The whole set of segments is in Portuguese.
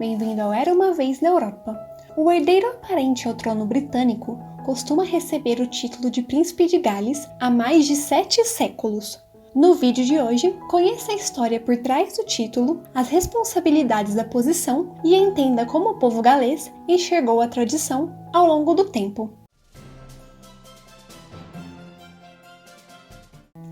bem-vindo ao Era Uma Vez na Europa. O herdeiro aparente ao trono britânico costuma receber o título de Príncipe de Gales há mais de 7 séculos. No vídeo de hoje, conheça a história por trás do título, as responsabilidades da posição e entenda como o povo galês enxergou a tradição ao longo do tempo.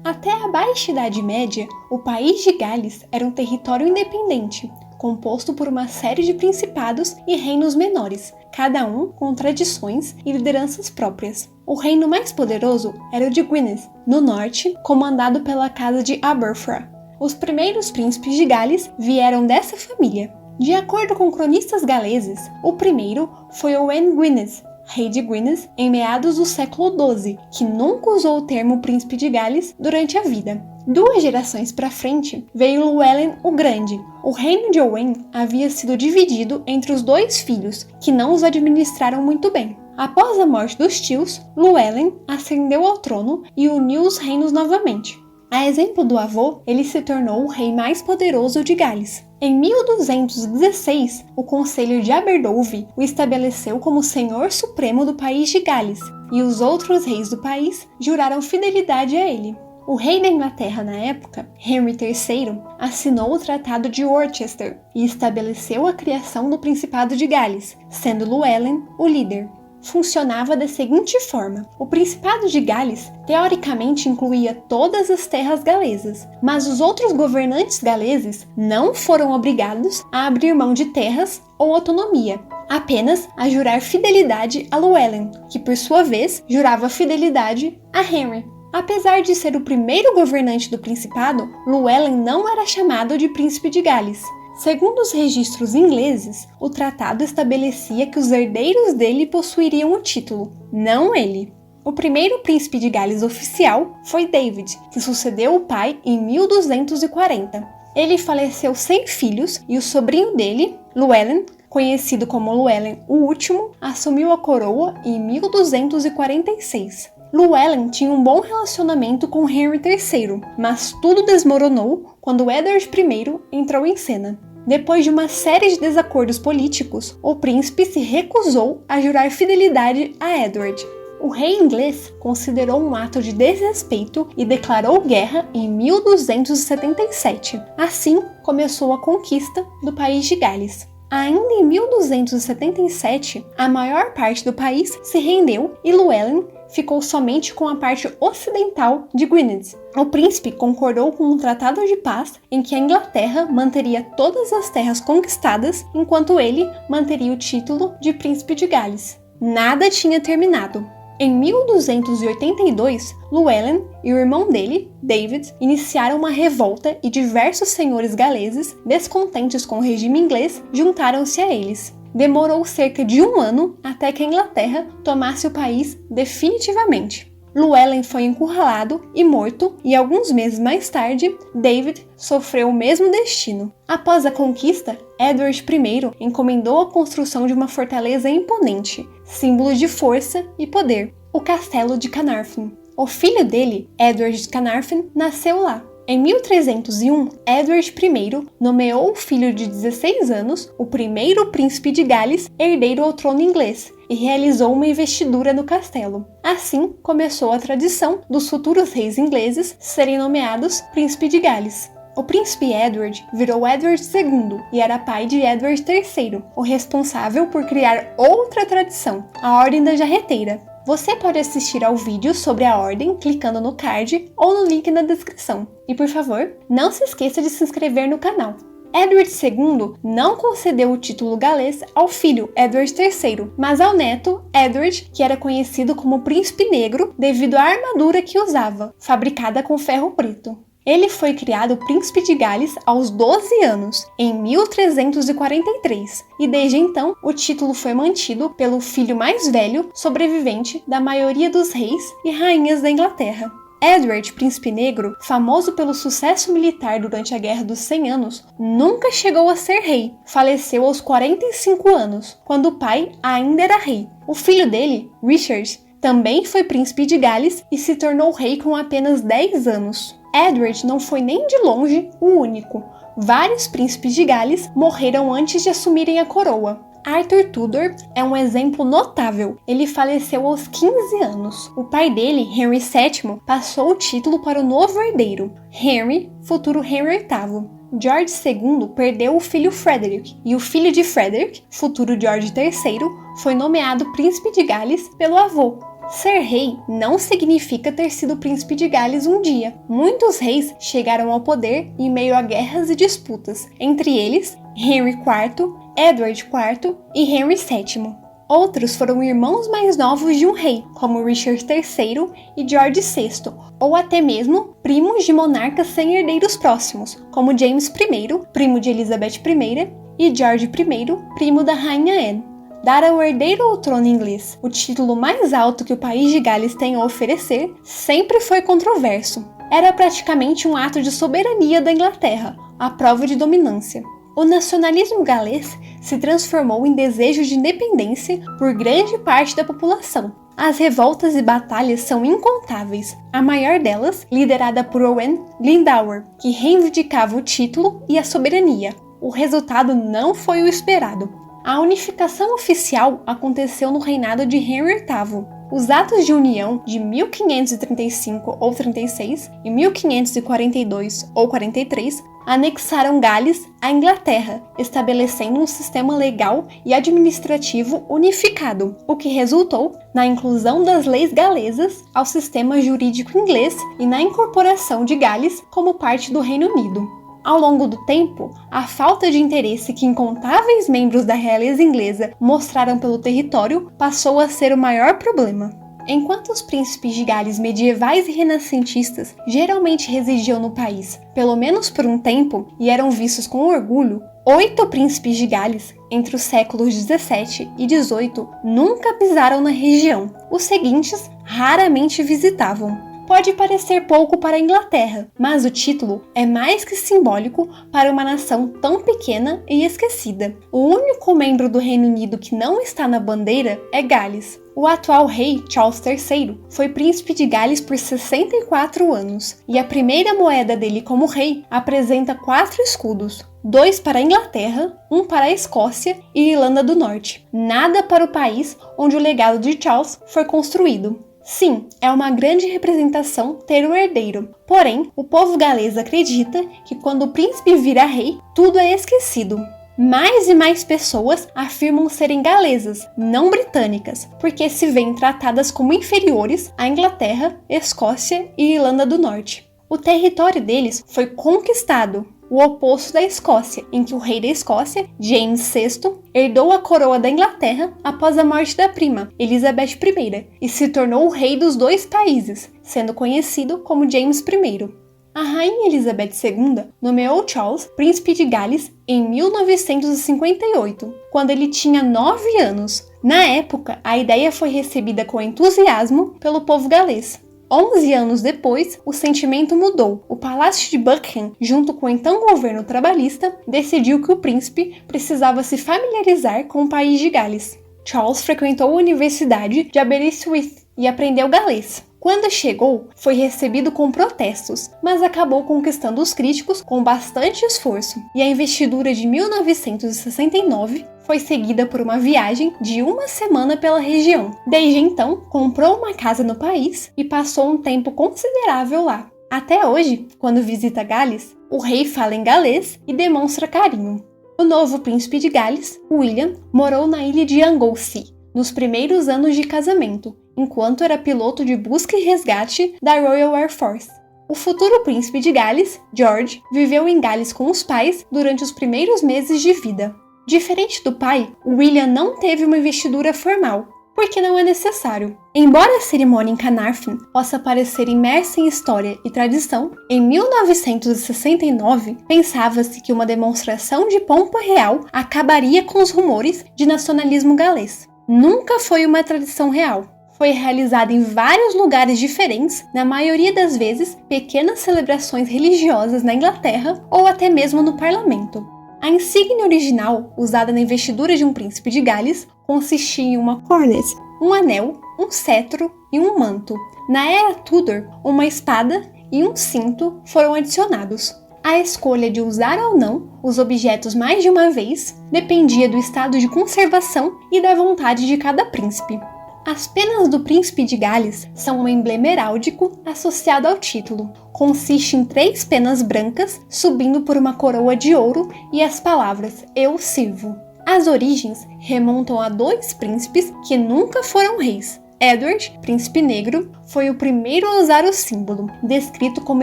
Até a Baixa Idade Média, o país de Gales era um território independente, composto por uma série de principados e reinos menores, cada um com tradições e lideranças próprias. O reino mais poderoso era o de Gwynedd, no norte, comandado pela casa de Aberfraw. Os primeiros príncipes de Gales vieram dessa família. De acordo com cronistas galeses, o primeiro foi Owain Gwynedd, rei de Gwynedd, em meados do século XII, que nunca usou o termo príncipe de Gales durante a vida. 2 gerações para frente, veio Llywelyn o Grande. O reino de Owain havia sido dividido entre os 2 filhos, que não os administraram muito bem. Após a morte dos tios, Llywelyn ascendeu ao trono e uniu os reinos novamente. A exemplo do avô, ele se tornou o rei mais poderoso de Gales. Em 1216, o Conselho de Aberdove o estabeleceu como Senhor Supremo do país de Gales, e os outros reis do país juraram fidelidade a ele. O rei da Inglaterra na época, Henry III, assinou o Tratado de Worcester e estabeleceu a criação do Principado de Gales, sendo Llywelyn o líder. Funcionava da seguinte forma: o Principado de Gales teoricamente incluía todas as terras galesas, mas os outros governantes galeses não foram obrigados a abrir mão de terras ou autonomia, apenas a jurar fidelidade a Llywelyn, que por sua vez jurava fidelidade a Henry. Apesar de ser o primeiro governante do Principado, Llywelyn não era chamado de Príncipe de Gales. Segundo os registros ingleses, o tratado estabelecia que os herdeiros dele possuiriam o título, não ele. O primeiro príncipe de Gales oficial foi David, que sucedeu o pai em 1240. Ele faleceu sem filhos e o sobrinho dele, Llywelyn, conhecido como Llywelyn o Último, assumiu a coroa em 1246. Llywelyn tinha um bom relacionamento com Henry III, mas tudo desmoronou quando Edward I entrou em cena. Depois de uma série de desacordos políticos, o príncipe se recusou a jurar fidelidade a Edward. O rei inglês considerou um ato de desrespeito e declarou guerra em 1277. Assim, começou a conquista do país de Gales. Ainda em 1277, a maior parte do país se rendeu e Llywelyn ficou somente com a parte ocidental de Gwynedd. O príncipe concordou com um tratado de paz em que a Inglaterra manteria todas as terras conquistadas, enquanto ele manteria o título de Príncipe de Gales. Nada tinha terminado. Em 1282, Llywelyn e o irmão dele, David, iniciaram uma revolta e diversos senhores galeses, descontentes com o regime inglês, juntaram-se a eles. Demorou cerca de 1 ano até que a Inglaterra tomasse o país definitivamente. Llywelyn foi encurralado e morto, e alguns meses mais tarde, David sofreu o mesmo destino. Após a conquista, Edward I encomendou a construção de uma fortaleza imponente, símbolo de força e poder, o Castelo de Carnarvon. O filho dele, Edward de Carnarvon, nasceu lá. Em 1301, Edward I nomeou o filho de 16 anos, o primeiro príncipe de Gales, herdeiro ao trono inglês, e realizou uma investidura no castelo. Assim, começou a tradição dos futuros reis ingleses serem nomeados príncipe de Gales. O príncipe Edward virou Edward II e era pai de Edward III, o responsável por criar outra tradição, a Ordem da Jarreteira. Você pode assistir ao vídeo sobre a ordem clicando no card ou no link na descrição. E por favor, não se esqueça de se inscrever no canal. Edward II não concedeu o título galês ao filho Edward III, mas ao neto Edward, que era conhecido como Príncipe Negro devido à armadura que usava, fabricada com ferro preto. Ele foi criado príncipe de Gales aos 12 anos, em 1343, e desde então o título foi mantido pelo filho mais velho sobrevivente da maioria dos reis e rainhas da Inglaterra. Edward, Príncipe Negro, famoso pelo sucesso militar durante a Guerra dos 100 Anos, nunca chegou a ser rei. Faleceu aos 45 anos, quando o pai ainda era rei. O filho dele, Richard, também foi príncipe de Gales e se tornou rei com apenas 10 anos. Edward não foi nem de longe o único. vários príncipes de Gales morreram antes de assumirem a coroa. Arthur Tudor é um exemplo notável. Ele faleceu aos 15 anos. O pai dele, Henry VII, passou o título para o novo herdeiro, Henry, futuro Henry VIII. George II perdeu o filho Frederick, e o filho de Frederick, futuro George III, foi nomeado príncipe de Gales pelo avô. Ser rei não significa ter sido príncipe de Gales um dia. Muitos reis chegaram ao poder em meio a guerras e disputas, entre eles Henry IV, Edward IV e Henry VII. Outros foram irmãos mais novos de um rei, como Richard III e George VI, ou até mesmo primos de monarcas sem herdeiros próximos, como James I, primo de Elizabeth I, e George I, primo da rainha Anne. Dar ao herdeiro ao trono inglês o título mais alto que o país de Gales tem a oferecer sempre foi controverso. Era praticamente um ato de soberania da Inglaterra, a prova de dominância. O nacionalismo galês se transformou em desejo de independência por grande parte da população. As revoltas e batalhas são incontáveis, a maior delas liderada por Owen Glendower, que reivindicava o título e a soberania. O resultado não foi o esperado. A unificação oficial aconteceu no reinado de Henry VIII. Os atos de união de 1535 ou 36 e 1542 ou 43 anexaram Gales à Inglaterra, estabelecendo um sistema legal e administrativo unificado, o que resultou na inclusão das leis galesas ao sistema jurídico inglês e na incorporação de Gales como parte do Reino Unido. Ao longo do tempo, a falta de interesse que incontáveis membros da realeza inglesa mostraram pelo território passou a ser o maior problema. Enquanto os príncipes de Gales medievais e renascentistas geralmente residiam no país, pelo menos por um tempo, e eram vistos com orgulho, 8 príncipes de Gales, entre os séculos 17 e 18, nunca pisaram na região. Os seguintes raramente visitavam. Pode parecer pouco para a Inglaterra, mas o título é mais que simbólico para uma nação tão pequena e esquecida. O único membro do Reino Unido que não está na bandeira é Gales. O atual rei, Charles III, foi príncipe de Gales por 64 anos, e a primeira moeda dele como rei apresenta 4 escudos, 2 para a Inglaterra, 1 para a Escócia e Irlanda do Norte. Nada para o país onde o legado de Charles foi construído. Sim, é uma grande representação ter um herdeiro, porém, o povo galês acredita que quando o príncipe vira rei, tudo é esquecido. Mais e mais pessoas afirmam serem galesas, não britânicas, porque se veem tratadas como inferiores à Inglaterra, Escócia e Irlanda do Norte. O território deles foi conquistado, o oposto da Escócia, em que o rei da Escócia, James VI, herdou a coroa da Inglaterra após a morte da prima, Elizabeth I, e se tornou o rei dos dois países, sendo conhecido como James I. A rainha Elizabeth II nomeou Charles príncipe de Gales em 1958, quando ele tinha 9 anos. Na época, a ideia foi recebida com entusiasmo pelo povo galês. 11 anos depois, o sentimento mudou. O Palácio de Buckingham, junto com o então governo trabalhista, decidiu que o príncipe precisava se familiarizar com o país de Gales. Charles frequentou a Universidade de Aberystwyth e aprendeu galês. Quando chegou, foi recebido com protestos, mas acabou conquistando os críticos com bastante esforço, e a investidura de 1969 foi seguida por uma viagem de 1 semana pela região. Desde então, comprou uma casa no país e passou um tempo considerável lá. Até hoje, quando visita Gales, o rei fala em galês e demonstra carinho. O novo príncipe de Gales, William, morou na ilha de Anglesey nos primeiros anos de casamento, enquanto era piloto de busca e resgate da Royal Air Force. O futuro príncipe de Gales, George, viveu em Gales com os pais durante os primeiros meses de vida. Diferente do pai, William não teve uma investidura formal, porque não é necessário. Embora a cerimônia em Carnarvon possa parecer imersa em história e tradição, em 1969 pensava-se que uma demonstração de pompa real acabaria com os rumores de nacionalismo galês. Nunca foi uma tradição real. Foi realizada em vários lugares diferentes, na maioria das vezes pequenas celebrações religiosas na Inglaterra ou até mesmo no parlamento. A insígnia original, usada na investidura de um príncipe de Gales, consistia em uma cornet, um anel, um cetro e um manto. Na era Tudor, uma espada e um cinto foram adicionados. A A escolha de usar ou não os objetos mais de uma vez dependia do estado de conservação e da vontade de cada príncipe. As penas do príncipe de Gales são um emblema heráldico associado ao título. Consiste em 3 penas brancas subindo por uma coroa de ouro e as palavras "Eu sirvo". As origens remontam a 2 príncipes que nunca foram reis. Edward, príncipe negro, foi o primeiro a usar o símbolo, descrito como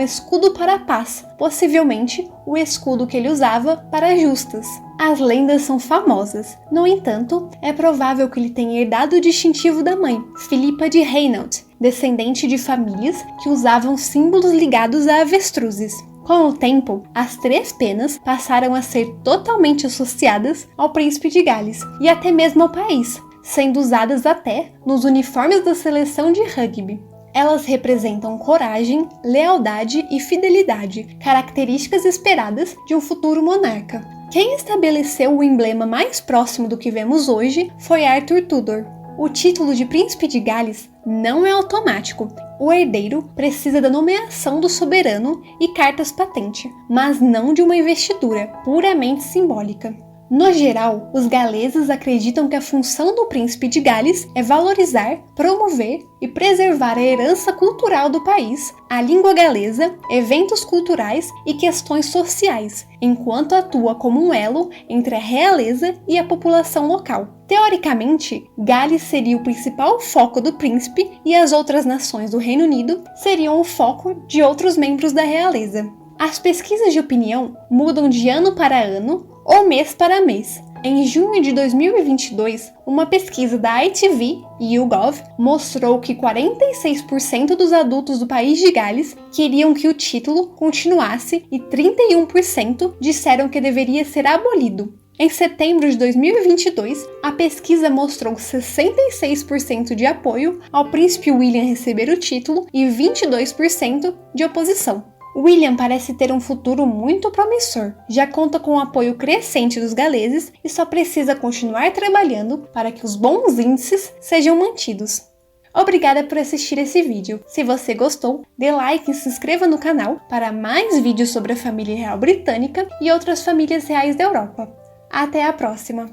escudo para a paz, possivelmente o escudo que ele usava para justas. As lendas são famosas. No entanto, é provável que ele tenha herdado o distintivo da mãe, Filipa de Hainaut, descendente de famílias que usavam símbolos ligados a avestruzes. Com o tempo, as 3 penas passaram a ser totalmente associadas ao príncipe de Gales e até mesmo ao país, sendo usadas até nos uniformes da seleção de rugby. Elas representam coragem, lealdade e fidelidade, características esperadas de um futuro monarca. Quem estabeleceu o emblema mais próximo do que vemos hoje foi Arthur Tudor. O título de príncipe de Gales não é automático. O herdeiro precisa da nomeação do soberano e cartas patente, mas não de uma investidura puramente simbólica. No geral, os galeses acreditam que a função do príncipe de Gales é valorizar, promover e preservar a herança cultural do país, a língua galesa, eventos culturais e questões sociais, enquanto atua como um elo entre a realeza e a população local. Teoricamente, Gales seria o principal foco do príncipe e as outras nações do Reino Unido seriam o foco de outros membros da realeza. As pesquisas de opinião mudam de ano para ano ou mês para mês. Em junho de 2022, uma pesquisa da ITV e YouGov mostrou que 46% dos adultos do país de Gales queriam que o título continuasse e 31% disseram que deveria ser abolido. Em setembro de 2022, a pesquisa mostrou 66% de apoio ao príncipe William receber o título e 22% de oposição. William parece ter um futuro muito promissor, já conta com o apoio crescente dos galeses e só precisa continuar trabalhando para que os bons índices sejam mantidos. Obrigada por assistir esse vídeo. Se você gostou, dê like e se inscreva no canal para mais vídeos sobre a família real britânica e outras famílias reais da Europa. Até a próxima!